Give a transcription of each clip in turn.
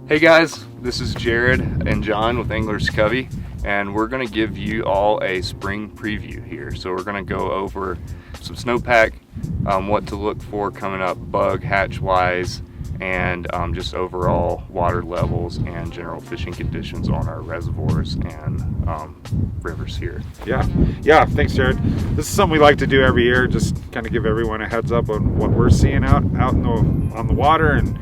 Hey guys, this is Jared and John with Anglers Covey, and we're going to give you all a spring preview here. So we're going to go over some snowpack, what to look for coming up bug hatch wise, and just overall water levels and general fishing conditions on our reservoirs and rivers here. Yeah, thanks Jared. This is something we like to do every year, just kind of give everyone a heads up on what we're seeing out on the water and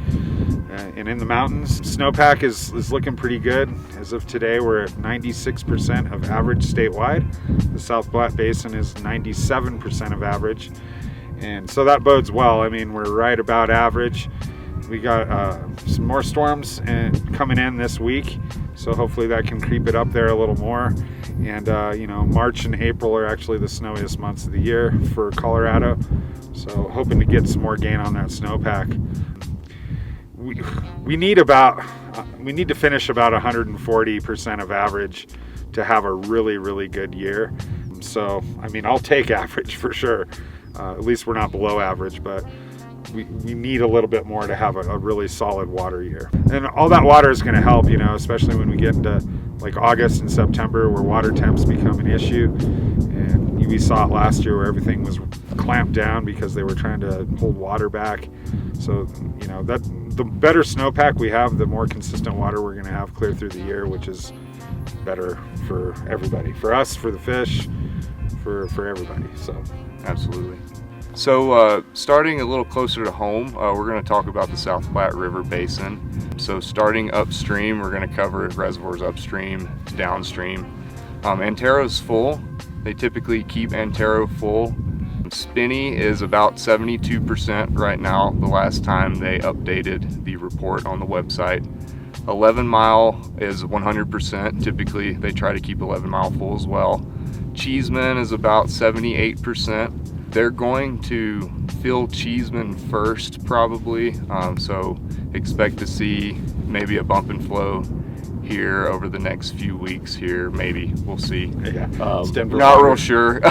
in the mountains. Snowpack is looking pretty good. As of today, we're at 96% of average statewide. The South Platte Basin is 97% of average, and so that bodes well. I mean, we're right about average. We got some more storms coming in this week, so hopefully that can creep it up there a little more. And March and April are actually the snowiest months of the year for Colorado, so hoping to get some more gain on that snowpack. We need to finish about 140% of average to have a really good year. So I mean, I'll take average for sure. At least we're not below average, but we need a little bit more to have a really solid water year. And all that water is going to help, especially when we get into like August and September, where water temps become an issue. And we saw it last year where everything was clamped down because they were trying to hold water back. So that the better snowpack we have, the more consistent water we're going to have clear through the year, which is better for everybody, for us, for the fish, for everybody. So absolutely. So starting a little closer to home, we're going to talk about the South Platte River Basin. So starting upstream, we're going to cover reservoirs upstream to downstream. Antero's full. They typically keep Antero full. Spinney is about 72% right now, the last time they updated the report on the website. 11 Mile is 100%. Typically they try to keep 11 Mile full as well. Cheeseman is about 78%. They're going to fill Cheeseman first probably, so expect to see maybe a bump and flow here over the next few weeks here, maybe, we'll see. Yeah, not real sure.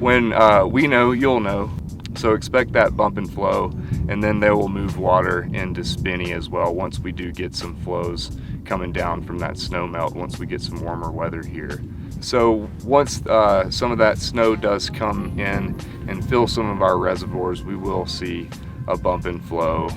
When we know, you'll know. So expect that bump and flow, and then they will move water into Spinney as well once we do get some flows coming down from that snow melt, once we get some warmer weather here. So once some of that snow does come in and fill some of our reservoirs, we will see a bump and flow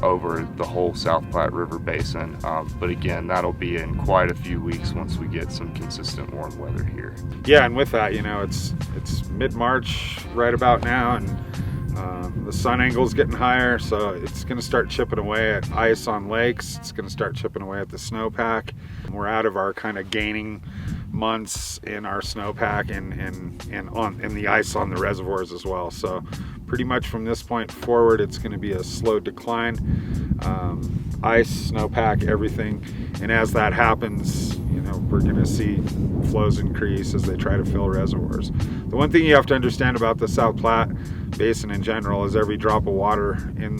over the whole South Platte River Basin. But again, that'll be in quite a few weeks once we get some consistent warm weather here. Yeah, and with that, it's mid-March right about now, and the sun angle's getting higher, so it's going to start chipping away at ice on lakes. It's going to start chipping away at the snowpack. We're out of our kind of gaining months in our snowpack and the ice on the reservoirs as well. So pretty much from this point forward, it's going to be a slow decline. Ice, snowpack, everything. And as that happens, we're going to see flows increase as they try to fill reservoirs. The one thing you have to understand about the South Platte Basin in general is every drop of water in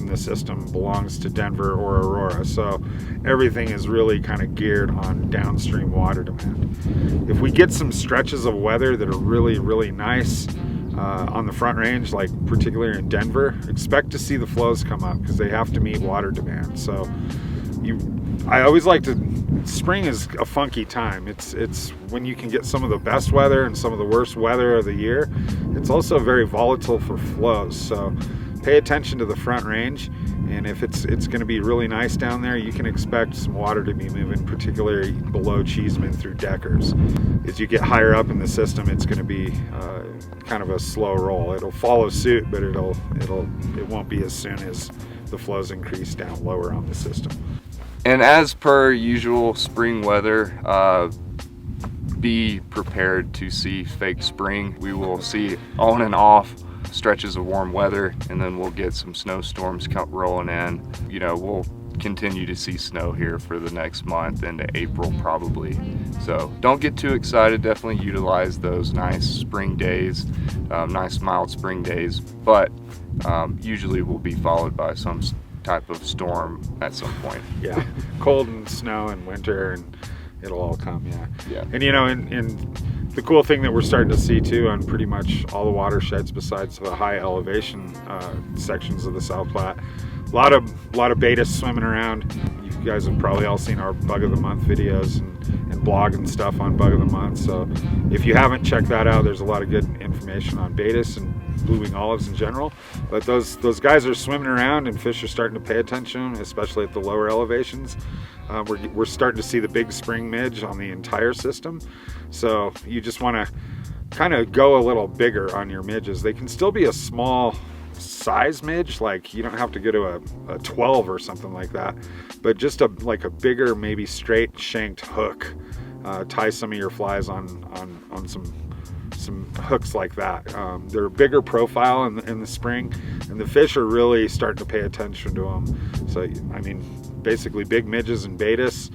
the system belongs to Denver or Aurora. So everything is really kind of geared on downstream water demand. If we get some stretches of weather that are really nice on the Front Range, like particularly in Denver, expect to see the flows come up because they have to meet water demand. So I always like to, spring is a funky time. It's when you can get some of the best weather and some of the worst weather of the year. It's also very volatile for flows. So pay attention to the Front Range, and if it's going to be really nice down there, you can expect some water to be moving, particularly below Cheeseman through Deckers. As you get higher up in the system, it's going to be kind of a slow roll. It'll follow suit, but it won't be as soon as the flows increase down lower on the system. And as per usual spring weather, be prepared to see fake spring. We will see on and off stretches of warm weather, and then we'll get some snowstorms rolling in. We'll continue to see snow here for the next month into April probably. So don't get too excited. Definitely utilize those nice spring days, nice mild spring days, but usually will be followed by some type of storm at some point. Yeah, cold and snow and winter, and it'll all come. Yeah. And and the cool thing that we're starting to see too on pretty much all the watersheds besides the high elevation sections of the South Platte, a A lot of beta swimming around. You guys have probably all seen our Bug of the Month videos and blog and stuff on Bug of the Month. So if you haven't checked that out, there's a lot of good information on betas and blue-wing olives in general. But those guys are swimming around, and fish are starting to pay attention, especially at the lower elevations. We're starting to see the big spring midge on the entire system. So you just want to kind of go a little bigger on your midges. They can still be a small size midge, like you don't have to go to a 12 or something like that, but just like a bigger, maybe straight shanked hook. Tie some of your flies on some hooks like that. They're a bigger profile in the spring, and the fish are really starting to pay attention to them. So I mean, basically big midges and betas,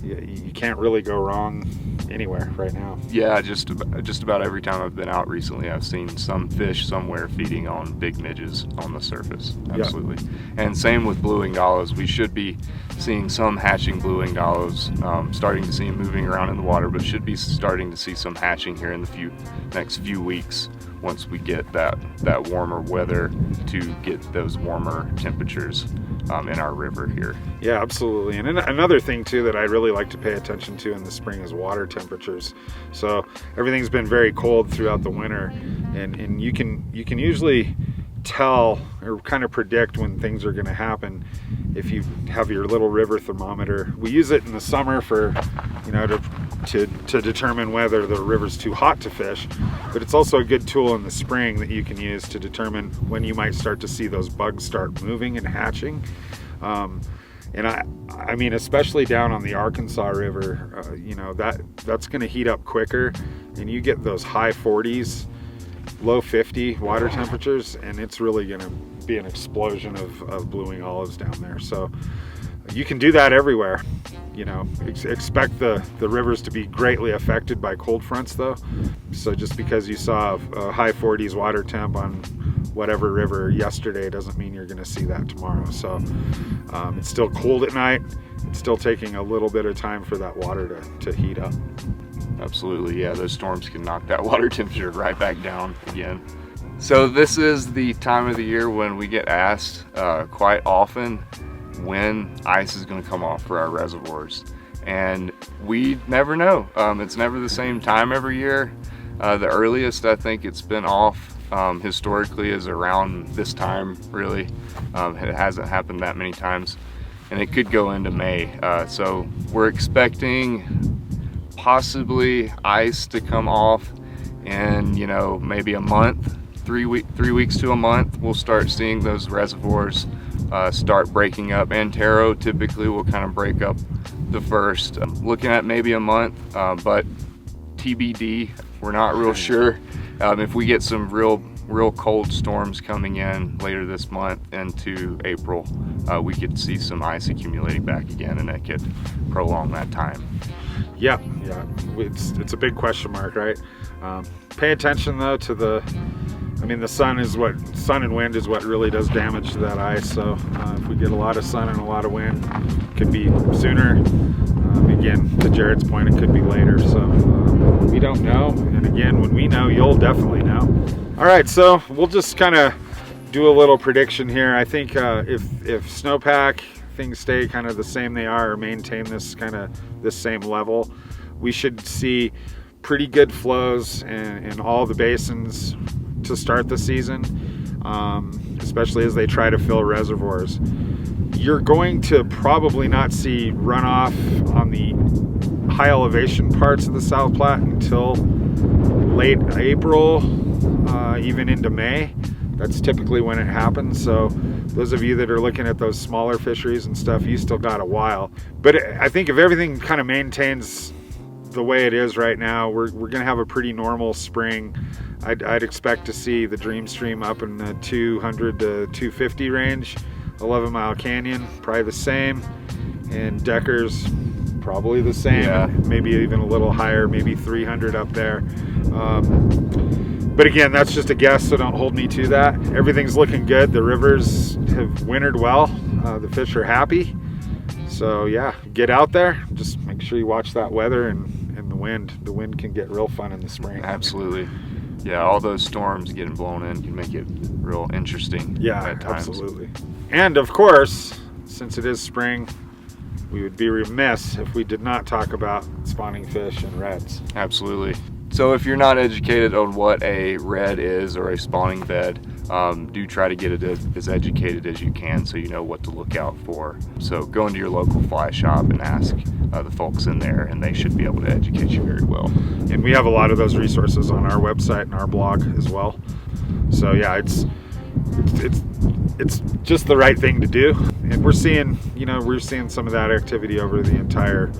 you can't really go wrong anywhere right now. Yeah, just about every time I've been out recently, I've seen some fish somewhere feeding on big midges on the surface. Absolutely. Yeah. And same with blue-winged olives. We should be seeing some hatching blue-winged olives, starting to see them moving around in the water, but should be starting to see some hatching here in the next few weeks once we get that warmer weather to get those warmer temperatures in our river here. Yeah, absolutely. And another thing too that I really like to pay attention to in the spring is water temperatures. So everything's been very cold throughout the winter, and you can usually tell or kind of predict when things are going to happen if you have your little river thermometer. We use it in the summer for, you know, to determine whether the river's too hot to fish, but it's also a good tool in the spring that you can use to determine when you might start to see those bugs start moving and hatching. And I mean, especially down on the Arkansas River, you know, that's going to heat up quicker, and you get those high 40s, low 50 water temperatures, and it's really going to be an explosion of blue-wing olives down there. So you can do that everywhere. You know, expect the rivers to be greatly affected by cold fronts though. So just because you saw a high 40s water temp on whatever river yesterday doesn't mean you're going to see that tomorrow. So it's still cold at night. It's still taking a little bit of time for that water to heat up. Absolutely, yeah, those storms can knock that water temperature right back down again. So this is the time of the year when we get asked quite often when ice is going to come off for our reservoirs, and we never know. It's never the same time every year. The earliest I think it's been off historically is around this time, really. It hasn't happened that many times, and it could go into May. So we're expecting possibly ice to come off in, you know, maybe a month, 3 weeks to a month. We'll start seeing those reservoirs start breaking up. Antero typically will kind of break up the first. Looking at maybe a month, but TBD. We're not real sure. If we get some real cold storms coming in later this month into April, we could see some ice accumulating back again, and that could prolong that time. Yeah, it's a big question mark, right? Pay attention though to the sun and wind is what really does damage to that ice. So if we get a lot of sun and a lot of wind, it could be sooner. Again, to Jared's point, it could be later. So we don't know. And again, when we know, you'll definitely know. All right, so we'll just kind of do a little prediction here. I think if snowpack things stay kind of the same they are, or maintain this same level, we should see pretty good flows in all the basins to start the season, especially as they try to fill reservoirs. You're going to probably not see runoff on the high elevation parts of the South Platte until late April, even into May. That's typically when it happens. So those of you that are looking at those smaller fisheries and stuff, you still got a while. But I think if everything kind of maintains the way it is right now, we're gonna have a pretty normal spring. I'd expect to see the Dream Stream up in the 200 to 250 range. 11 Mile Canyon, probably the same. And Decker's probably the same. Yeah. Maybe even a little higher, maybe 300 up there. But again, that's just a guess, so don't hold me to that. Everything's looking good. The rivers have wintered well. The fish are happy. So yeah, get out there. Just make sure you watch that weather and the wind. The wind can get real fun in the spring. Absolutely. Yeah, all those storms getting blown in can make it real interesting at times. Absolutely. And of course, since it is spring, we would be remiss if we did not talk about spawning fish and reds. Absolutely. So if you're not educated on what a red is or a spawning bed, do try to get it as educated as you can so you know what to look out for. So go into your local fly shop and ask the folks in there, and they should be able to educate you very well. And we have a lot of those resources on our website and our blog as well. So yeah, it's just the right thing to do. And we're seeing some of that activity over the entire,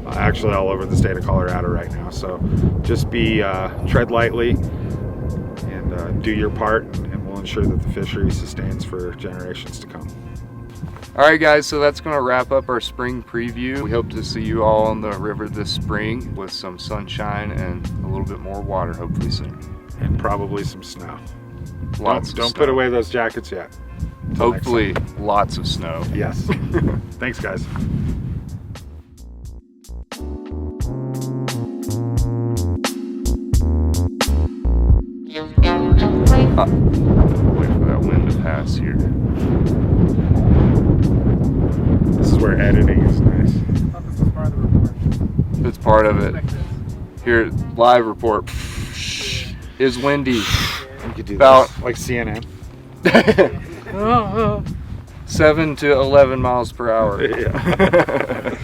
actually all over the state of Colorado right now. So just tread lightly and do your part, and we'll ensure that the fishery sustains for generations to come. All right, guys, so that's going to wrap up our spring preview. We hope to see you all on the river this spring with some sunshine and a little bit more water hopefully soon. And probably some snow. Don't Snow. put away those jackets yet. Until Hopefully lots of snow. Yes. Thanks, guys. Wait for that wind to pass here. This is where editing is nice. It's part of it. Here, live report. Is windy. You could do About this like CNN. 7 to 11 miles per hour. Yeah.